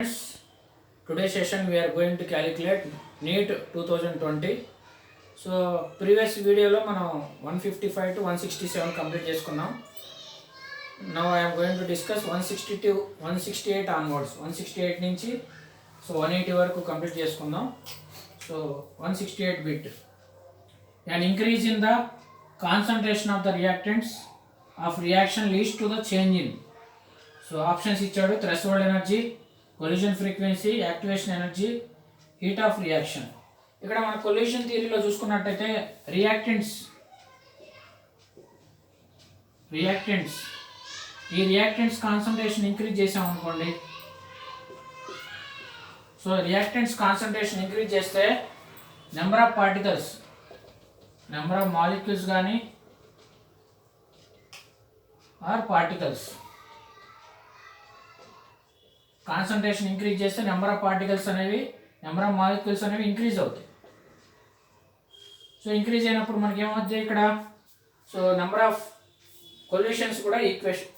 Today's session we are going to calculate NEET 2020. So previous video lo manam 155 to 167 complete చేసుకున్నాం. Now I am going to discuss 162 168 onwards. 168 నుంచి so 180 వరకు complete చేసుకుందాం. So 168 bit. An increase in the concentration of the reactants of reaction leads to the change in. So options ఇచ్చాడు: threshold energy, collision frequency, activation energy, heat of reaction. ఇక్కడ మన collusion థియరీలో చూసుకున్నట్టయితే reactants ఈ reactants concentration increase చేసామనుకోండి. So reactants concentration increase చేస్తే number of particles, number of molecules కానీ are particles concentration increase చేస్తే number of particles అనేవి, number of molecules అనేవి ఇంక్రీజ్ అవుతాయి. సో ఇంక్రీజ్ అయినప్పుడు మనకి ఏమవుతుంది ఇక్కడ? సో నెంబర్ ఆఫ్ కొల్యూషన్స్ కూడా ఈక్వేషన్,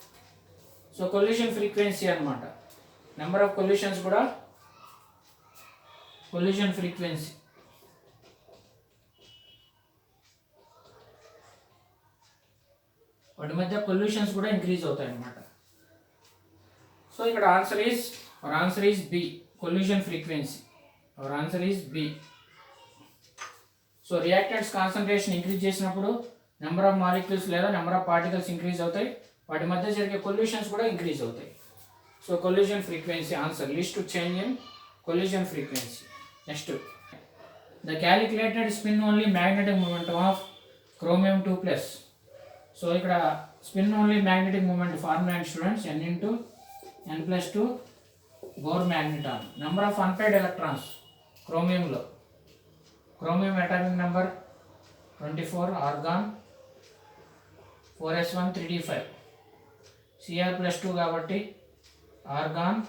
సో కొల్యూషన్ ఫ్రీక్వెన్సీ అనమాట. నెంబర్ ఆఫ్ కొల్యూషన్స్ కూడా కొల్యూషన్ ఫ్రీక్వెన్సీ. వాటి మధ్య కొల్యూషన్స్ కూడా ఇంక్రీజ్ అవుతాయి అన్నమాట. సో ఇక్కడ answer is B, collision frequency. Our answer is B. So reactants concentration increase చేసినప్పుడు నెంబర్ ఆఫ్ మాలిక్యూల్స్ లేదా నెంబర్ ఆఫ్ పార్టికల్స్ ఇంక్రీజ్ అవుతాయి, వాటి మధ్య జరిగే కొల్యూషన్స్ కూడా ఇంక్రీజ్ అవుతాయి. So collision frequency answer, leads to change in collision frequency. Next, the calculated spin only magnetic moment of chromium 2+. So ఇక్కడ spin only magnetic moment formula students n+2 Bohr magneton. Number of unpaired electrons క్రోమియంలో, chromium atomic number 24, organ 4s1 3d5, Cr+2 కాబట్టి organ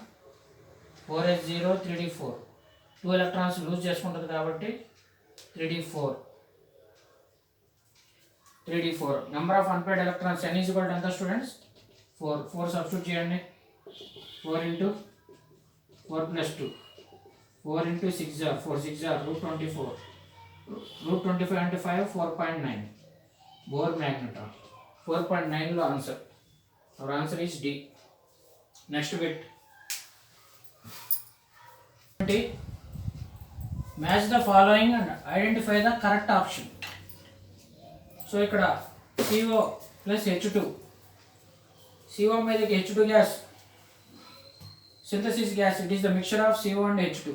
4s0 3d4, 2 electrons loose చేసుకుంటుంది కాబట్టి 3d4. Number of unpaired electrons n is equal to ఎంత students? 4 substitute చేయండి. 4 into 4 plus 2, 4 into 6 are 4, 6 are √24, √25 into 5 4.9 Bohr magneton. 4.9 లో answer. Our answer is D. Next bit, match the following and identify the correct option. So ఇక్కడ CO plus H2, CO మీదకి H2 gas, synthesis gas, it is the mixture of CO and H2,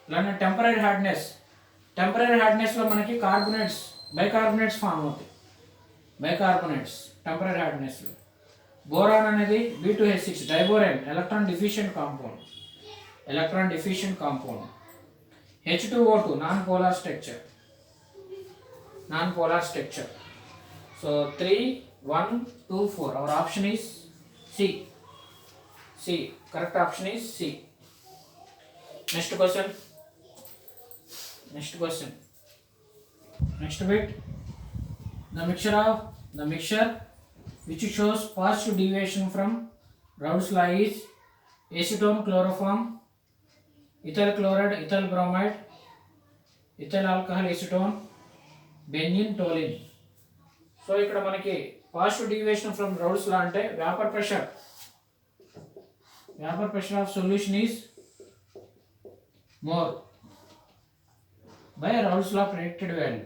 ఇలానే temporary hardness లో మనకి carbonates, bicarbonates form అవుతాయి. Bicarbonates temporary hardness లో. Boron అనేది B2H6 diborane, electron deficient compound. H2O2 non polar structure. So 3, 1, 2, 4. Our option is C. Correct option is C. Next question. Next bit. The mixture which shows positive deviation from Raoult's law is acetone, chloroform, ethyl chloride, ethyl bromide, ethyl alcohol acetone, benzene, toluene. So ఇక్కడ మనకి positive deviation from Raoult's law అంటే vapour pressure of solution is more by Raoult's law predicted value.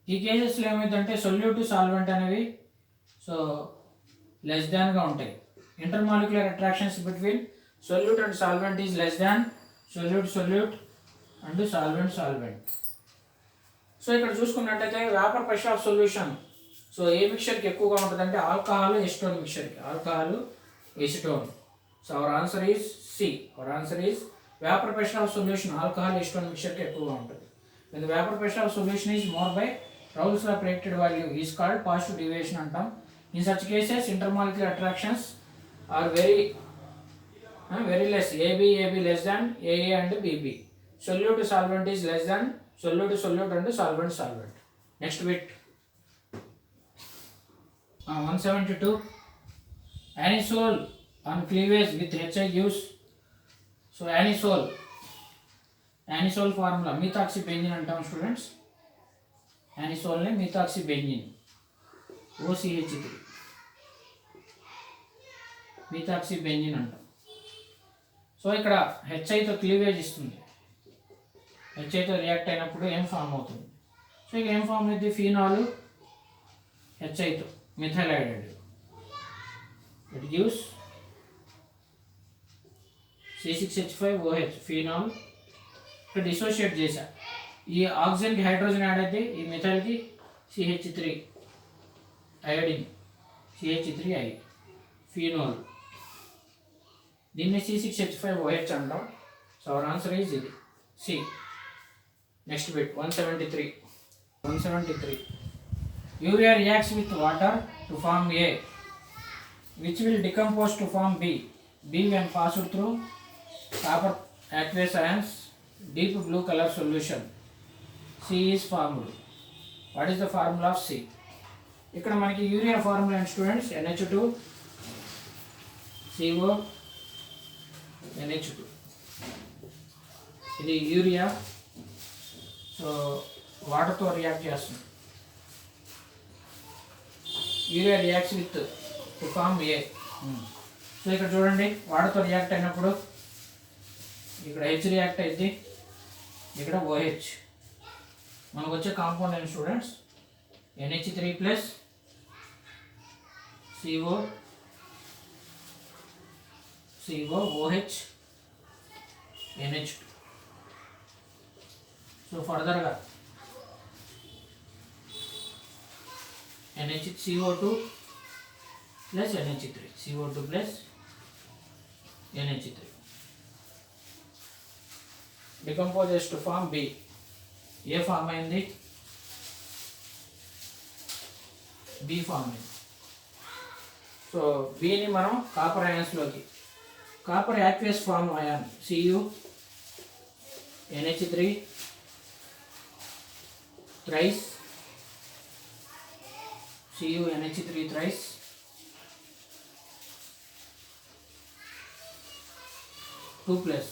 ఈ కేసెస్లో ఏమైందంటే solute solvent అనేవి so less దాన్గా ఉంటాయి. Intermolecular attractions between solute and solvent is less than solute and solvent. So ఇక్కడ చూసుకున్నట్టయితే vapour pressure of solution so ఏ మిక్చర్కి ఎక్కువగా ఉంటుంది అంటే ఆల్కహాల్ ఎసిటోన్ మిక్చర్కి, so our answer is C. Vapour pressure of solution alcohol acetone మిక్చర్కి ఎక్కువగా ఉంటుంది. When the vapor pressure of solution is more by Raoult's law predicted value is called positive deviation అంటాం. In such cases intermolecular attractions are very less, AB less than AA and BB. Solute solvent is less than solute and solvent. Next bit 172 anisole on cleavage with HI gives. So anisole formula methoxybenzene అంటాం students. anisole ని methoxybenzene OCH3 methoxybenzene అంటాం. సో ఇక్కడ హెచ్ఐతో cleavage ఇస్తుంది. హెచ్ఐతో react అయినప్పుడు ఏం form అవుతుంది? So ఇక ఏం ఫామ్ అవుతుంది? ఫీనాల్ హెచ్ఐతో methyl hydride. It gives C6H5OH phenol. ఇక్కడ డిసోషియేట్ చేశా. ఈ ఆక్సిజన్కి హైడ్రోజన్ యాడ్ అయితే ఈ మిథైల్కి CH3 అయోడిన్ CH3I ఫీనాల్. దీన్ని C6H5OH అంటాం. సో అవర్ ఆన్సర్ ఈజ్ ఇది C. Next bit 173. Urea reacts with water to form A, which will decompose to form B. B when passed through copper aqueous ions, deep blue color solution. C is formed. What is the formula of C? ఇక్కడ మనకి urea formula and students NH2 CO NH2. ఇది urea. So వాటర్తో react చేస్తుంది. Urea reacts with to form A. సో ఇక్కడ చూడండి, వాటర్తో react అయినప్పుడు ఇక్కడ H రియాక్ట్ అయింది, ఇక్కడ OH. మనకు వచ్చే కాంపౌండ్ ఏంటి students? NH3 plus CO OH NH2. సో ఫర్దర్గా CO2 plus NH3 CO2 plus NH3 decomposes to form B. ఏ ఫామ్ అయింది? B ఫామ్ అయింది. సో Bని మనం కాపర్ అయాన్స్లోకి, copper aqueous form ion Cu NH3 thrice Cu NH3 thrice 2 plus.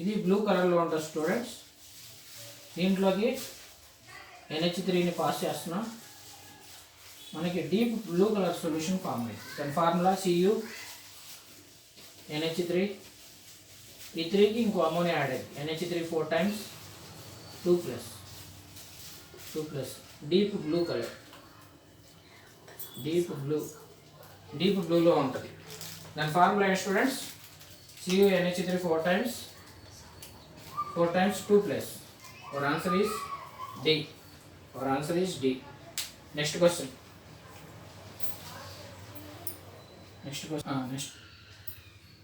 ఇది blue కలర్లో ఉంటుంది స్టూడెంట్స్. దీంట్లోకి NH3ని పాస్ చేస్తున్నాం, మనకి deep blue colour solution form అయింది. దాని ఫార్ములా Cu NH3, ఈ 3కి ఇంకో అమోనియా యాడ్ అయింది NH3 4 times 2 plus deep blue colour, deep బ్లూలో ఉంటుంది. దాని ఫార్ములా ఏంటి students? Cu NH3 4 times 2 plus. Our answer is D. Next question. Next.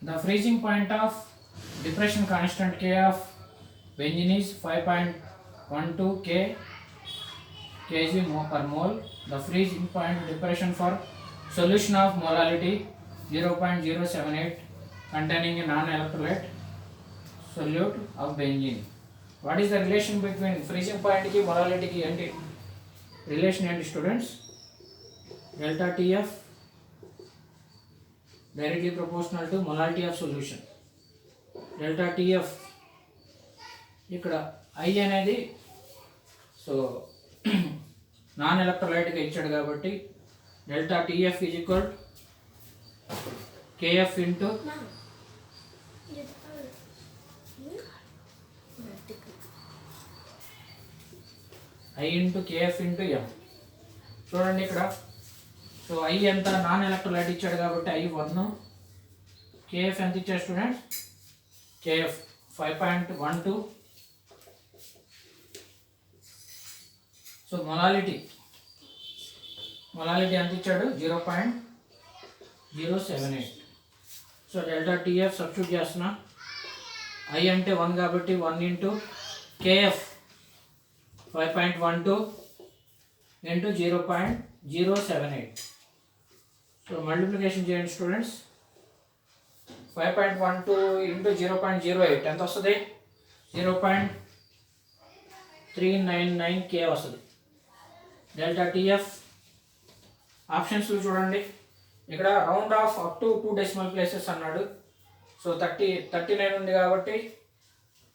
The freezing point of depression constant K of benzene is 5.12 kg per mole. The freezing point depression for solution of molality 0.078 containing a non-electrolyte solute of benzene. What is the relation between freezing point ki molality ki enti relation enti students? Delta TF directly proportional to molality of solution. Delta TF ఇక్కడ I అనేది so non ఎలక్ట్రోలైట్గా ఇచ్చాడు కాబట్టి delta TF is equal KF into I into KF into M. చూడండి ఇక్కడ so I ఎంత non electrolyte ఇచ్చాడు కాబట్టి I 1, KF ఎంత ఇచ్చాడు స్టూడెంట్స్? KF 5.12. సో మొలాలిటీ ఎంత ఇచ్చాడు? 0.078. సో డెల్టా TF సబ్స్టిట్యూట్ చేస్తున్నా. I అంటే 1 కాబట్టి 1 into KF 5.12 into 0.078. So multiplication చేయండి స్టూడెంట్స్. 5.12 ఇంటూ 0.08 ఎంత వస్తుంది? 0.078. 399K వస్తుంది. డెల్టా టీఎఫ్ ఆప్షన్స్లో చూడండి, ఇక్కడ round of up to 2 decimal places అన్నాడు. సో 39 ఉంది కాబట్టి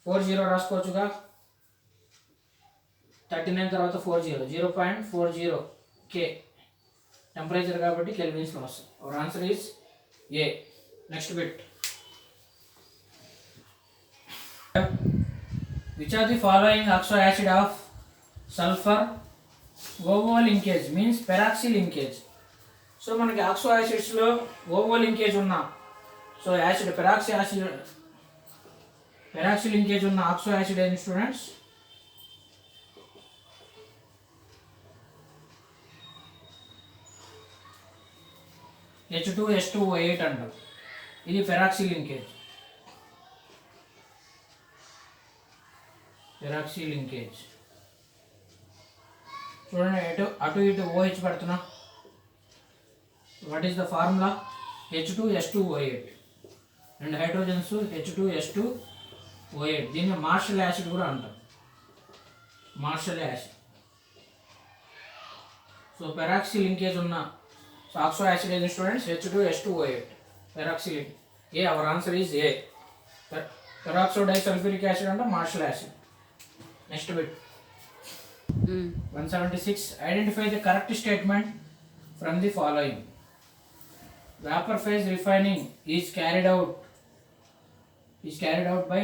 40 రాసుకోవచ్చుగా. 39 తర్వాత 0.40K టెంపరేచర్ కాబట్టి కెల్విన్స్లో వస్తుంది. Hour answer is A. Next bit, which of the following oxo acid of sulfur OVO linkage means peroxy linkage? So మనకి ఆక్సో యాసిడ్స్లో ఓవో లింకేజ్ ఉన్న, so acid peroxy linkage ఉన్న oxo acid ఏంటి students? H2S2O8 అంటారు. ఇది peroxy linkage. చూడండి, అటు ఇటు OH పెడుతున్నా. What is the formula? H2S2O8 and hydrogens H2S2O8. దీన్ని మార్షల్ యాసిడ్ కూడా అంటారు, Marshall acid. So peroxy linkage ఉన్న ఆక్సో యాసిడ్ ఏది students? H2S2O8 peroxy link. A, our answer is A. Peroxo disulphuric acid అంటే Marshall acid. Next bit, 176. Identify the correct statement from the following. Vapor phase refining is carried out by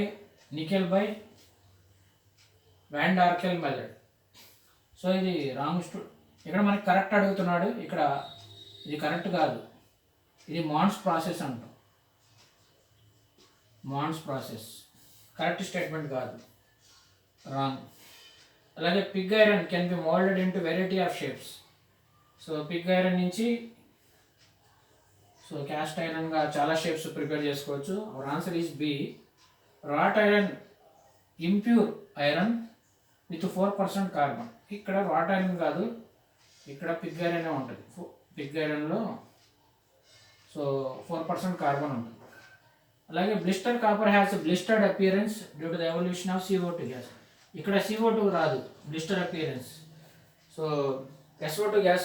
nickel by Van der Kel method. So ఇది wrong. ఇక్కడ మనకి correct అడుగుతున్నాడు, ఇక్కడ ఇది correct కాదు, ఇది Mond's process అంటాం. మాన్స్ ప్రాసెస్ కరెక్ట్ స్టేట్మెంట్ కాదు, రాంగ్. అలాగే pig iron can be moulded into variety of shapes. So pig iron నుంచి క్యాస్ట్ ఐరన్గా చాలా షేప్స్ ప్రిపేర్ చేసుకోవచ్చు. Our answer is B. Wrought iron impure iron with 4% carbon. ఇక్కడ wrought iron కాదు, ఇక్కడ pig iron ఉంటుంది. పిగ్ ఐరన్లో 4% కార్బన్ ఉంటుంది. అలాగే blister copper has blistered appearance due to the evolution of CO2 gas. ఇక్కడ CO2 రాదు, blister appearance. So SO2 gas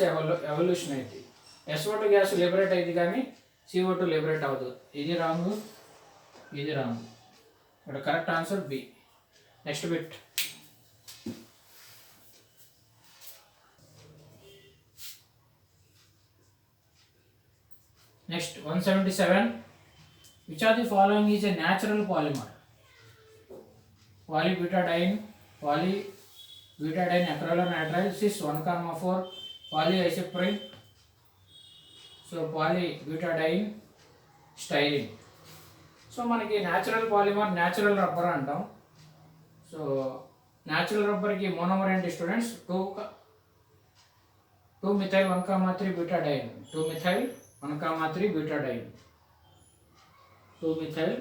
evolution అయింది. SO2 గ్యాస్ లిబరేట్ అయింది కానీ CO2 లిబరేట్ అవ్వదు. ఇది రాంగ్, ఇది రాంగ్. ఇక్కడ correct answer B. Next bit, next 177. Which of the following is a natural polymer? Polybutadiene acrylonitrile, cis 1,4, polyisoprene. So polybutadiene styrene. So మనకి natural polymer, natural rubber అంటాం. So natural రబ్బర్కి monomer ఏంటి students? 2-methyl 1,3 butadiene. 2-methyl 1,3 butadiene. 2-methyl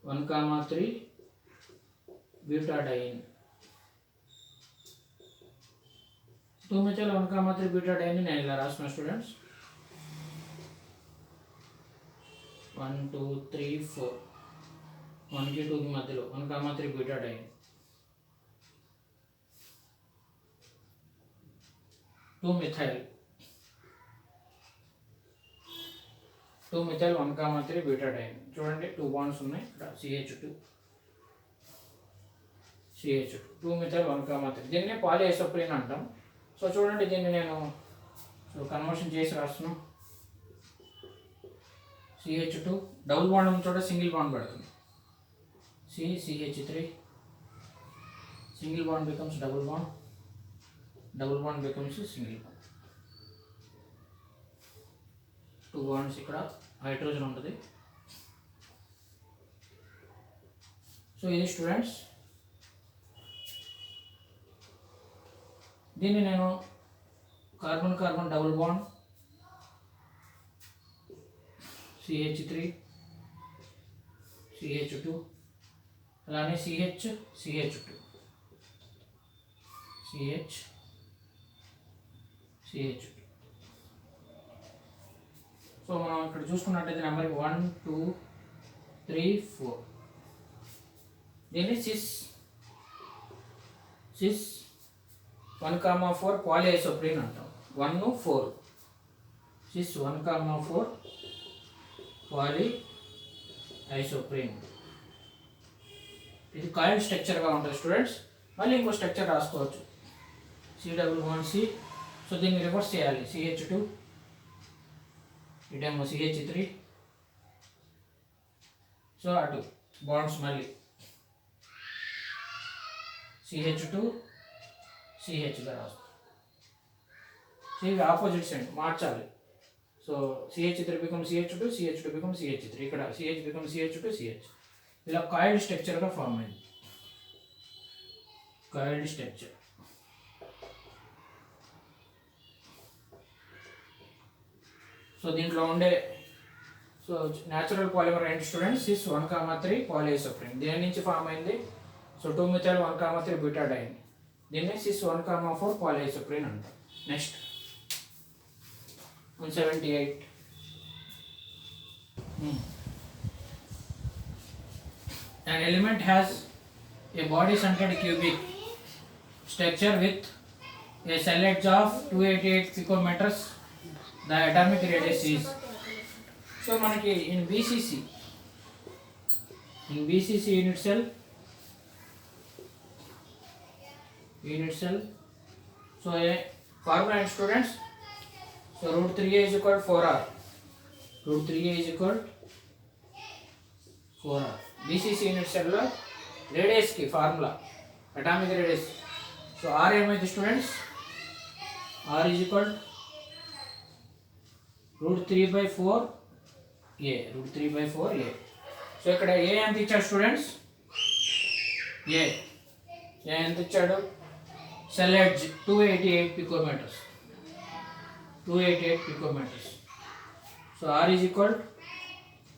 1,3 butadiene. 2-methyl 1,3 butadiene నేను ఇలా రాసిన students. 1 2 3 4 1కి 2కి మధ్యలో 1,3 butadiene. 2-methyl 1,3 butadiene. చూడండి 2 బాండ్స్ ఉన్నాయి ఇక్కడ, CH2 2-methyl 1,3. దీన్ని పాలిఐసోప్రీన్ అంటాం. సో చూడండి, దీన్ని నేను కన్వర్షన్ చేసి రాస్తున్నాను. CH2 డబుల్ బాండ్ ఉన్న చోట సింగిల్ బాండ్ పెడుతుంది. CH3 single bond becomes double bond, double bond becomes single bond. 2 bonds ఇక్కడ హైడ్రోజన్ ఉంటుంది. సో ఇది స్టూడెంట్స్, దీన్ని నేను carbon carbon double bond CH3 CH2 అలానే CH CH2 సో మనం ఇక్కడ చూసుకున్నట్టయితే నెంబర్ 1 2 3 4 దీన్ని సిస్ 1,4 పాలిఐసోప్రీన్ అంటాం. 1, 4 సిస్ 1,4 పాలిఐసోప్రీన్. ఇది కాయిల్ స్ట్రక్చర్గా ఉంటుంది స్టూడెంట్స్. మళ్ళీ ఇంకో స్ట్రక్చర్ రాసుకోవచ్చు, C+1C. సో దీన్ని రివర్స్ చేయాలి, CH2 ఇటేమో CH3. సో అటు బాండ్స్ మళ్ళీ CH2 CHగా రాస్తాం. సో ఇవి ఆపోజిట్ సైడ్ మార్చాలి. So CH3 becomes CH2, CH2 becomes CH3. ఇక్కడ CH becomes CH2, CH. ఇలా కాయిల్డ్ స్ట్రక్చర్గా ఫామ్ అయింది, కాయిల్డ్ స్ట్రక్చర్. సో దీంట్లో ఉండే న్యాచురల్ పాలిమర్ ఏంటి స్టూడెంట్స్? సిస్ 1,3 పాలిఐసోప్రీన్. దేని నుంచి ఫామ్ అయింది? So 2-methyl 1,3 బీటాడైన్. దీన్ని సిస్ 1,4 పాలిఐసోప్రీన్ అంటాం. Next 178. An element has a body-centered cubic structure with a cell edge of 288 picometers. The atomic radius is. So మనకి in BCC unit cell. So a formula students. So √3a is equal to 4r. √3a is equal to 4r. BCC unit cell లో radius కి formula atomic radius. So r ఏమైంది students? r is equal to √3/4a. So ఇక్కడ a ఎంత ఇచ్చాడు students? a ఎంత ఇచ్చాడు? Cell edge 288 picometres. So r is equal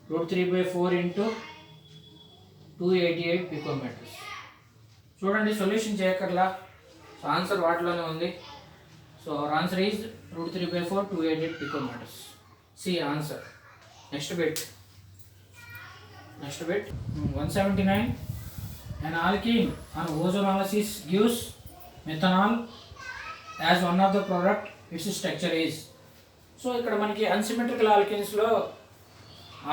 to √3/4 into 288 picometres. చూడండి, solution చేయక్కర్లా, సో ఆన్సర్ వాటిలోనే ఉంది. So answer is √3/4 288 picometres. C answer. Next bit 179. An alkene on ozonolysis gives methanol as one of the product. Its structure is. So ఇక్కడ మనకి unsymmetrical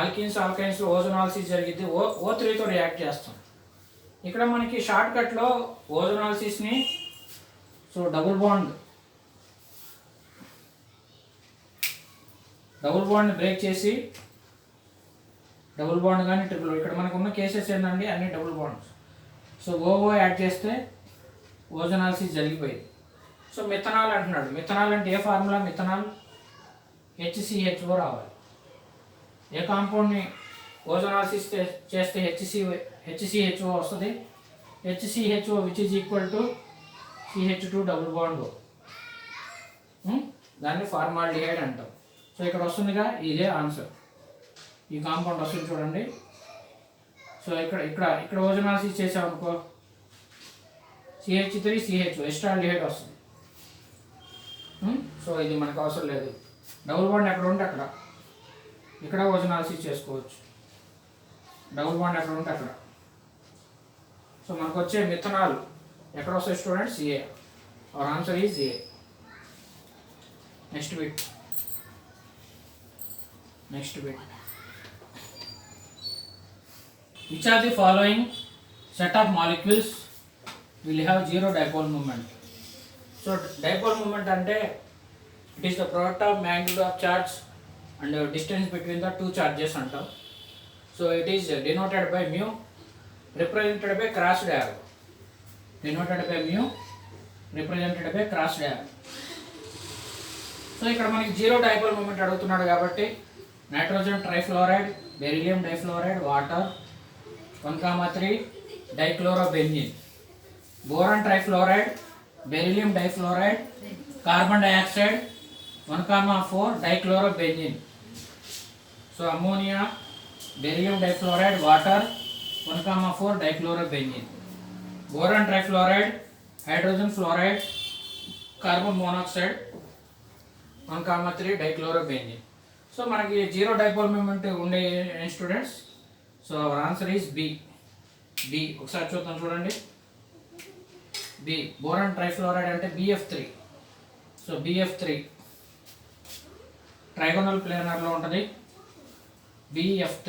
ఆల్కీన్స్లో ozonolysis జరిగితే O3తో react చేస్తాం. ఇక్కడ మనకి షార్ట్ కట్లో ఓజోనాలిసిస్ని సో డబుల్ బాండ్ బ్రేక్ చేసి double bond కానీ ట్రిపుల్, ఇక్కడ మనకు ఉన్న కేసెస్ ఏంటండి అన్ని double bonds. So O O add చేస్తే ఓజోనాలిసిస్ జరిగిపోయింది. సో మిథనాల్ అంటున్నాడు. మిథనాల్ అంటే ఏ ఫార్ములా? మిథనాల్ HCHO రావాలి. ఏ కాంపౌండ్ని ఓజోనాలిసిస్ చేస్తే HCHO వస్తుంది. HCHO which is equal to CH2 double bond O. దాన్ని ఫార్మాల్డిహైడ్ అంటాం. సో ఇక్కడ వస్తుందిగా, ఇదే ఆన్సర్. ఈ కాంపౌండ్ వస్తుంది చూడండి. సో ఇక్కడ ఓజోనాలిసిస్ చేసామనుకో CH3 CHO ఎస్టాల్డిహైడ్ వస్తుంది. సో ఇది మనకు అవసరం లేదు. డబుల్ బాండ్ ఎక్కడ ఉంటే అక్కడ, ఇక్కడ ఓజోనాలిసిస్ చేసుకోవచ్చు. డబుల్ బాండ్ ఎక్కడ ఉంటే అక్కడ. సో మనకు వచ్చే మిథనాల్ ఎక్కడ వస్తాయి students? A. Our answer is A. Next bit which are the following set of molecules will have zero dipole moment? So dipole moment అంటే it is the product of magnitude of charge and distance between the two charges అంటాం. So it is denoted by mu, represented by cross diagram. So ఇక్కడ మనకి zero dipole moment అడుగుతున్నాడు కాబట్టి nitrogen trifluoride, beryllium difluoride, water 1,3 dichlorobenzene, boron trifluoride, beryllium difluoride, carbon dioxide 1,4 dichlorobenzene. So ammonia, beryllium difluoride, water 1,4 dichlorobenzene, boron trifluoride, hydrogen fluoride, carbon monoxide 1,3 dichlorobenzene. So మనకి zero dipole moment ఉండే students. So our answer is B. B ఒకసారి చూద్దాం చూడండి. B boron trifluoride అంటే BF3. So BF3 trigonal ప్లేనర్లో ఉంటుంది. BF3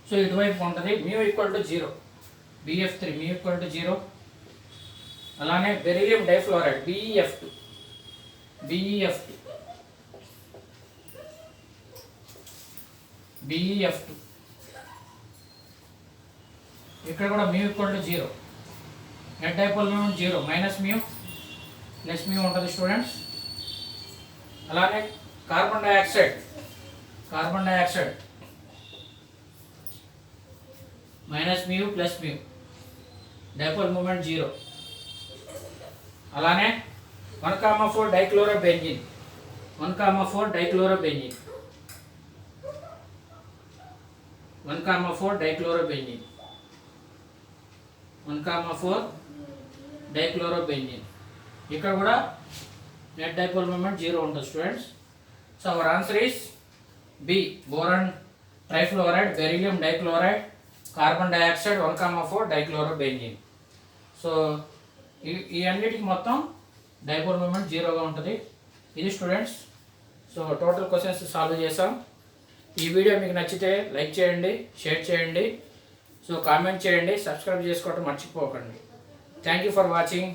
so ఇటువైపు ఉంటుంది μ = 0. BF3 μ = 0. అలానే బెరీలియం డైఫ్లోరైడ్ BeF2 ఇక్కడ కూడా μ = 0. నెట్ డైపోల్ మూమెంట్ 0 -μ +μ ఉంటుంది స్టూడెంట్స్. అలానే కార్బన్ డైఆక్సైడ్ -μ +μ డైపోల్ మూమెంట్ 0. అలానే 1,4 డైక్లోరోబెంజీన్ 1,4 డైక్లోరోబెంజీన్ 1,4 డైక్లోరోబెంజీన్ ఇక్కడ కూడా నెట్ డైపోల్ మూమెంట్ 0 ఉంటుంది students. So our answer is B boron trifluoride, beryllium dichloride, carbon dioxide, 1,4 dichlorobenzene. So ఈ అన్నిటికి మొత్తం డైపోల్ మూమెంట్ 0గా ఉంటుంది. ఇది students. So total questions solve చేసాం. ఈ వీడియో మీకు నచ్చితే లైక్ చేయండి, షేర్ చేయండి, సో కామెంట్ చేయండి, సబ్స్క్రైబ్ చేసుకోవడం మర్చిపోకండి. Thank you for watching.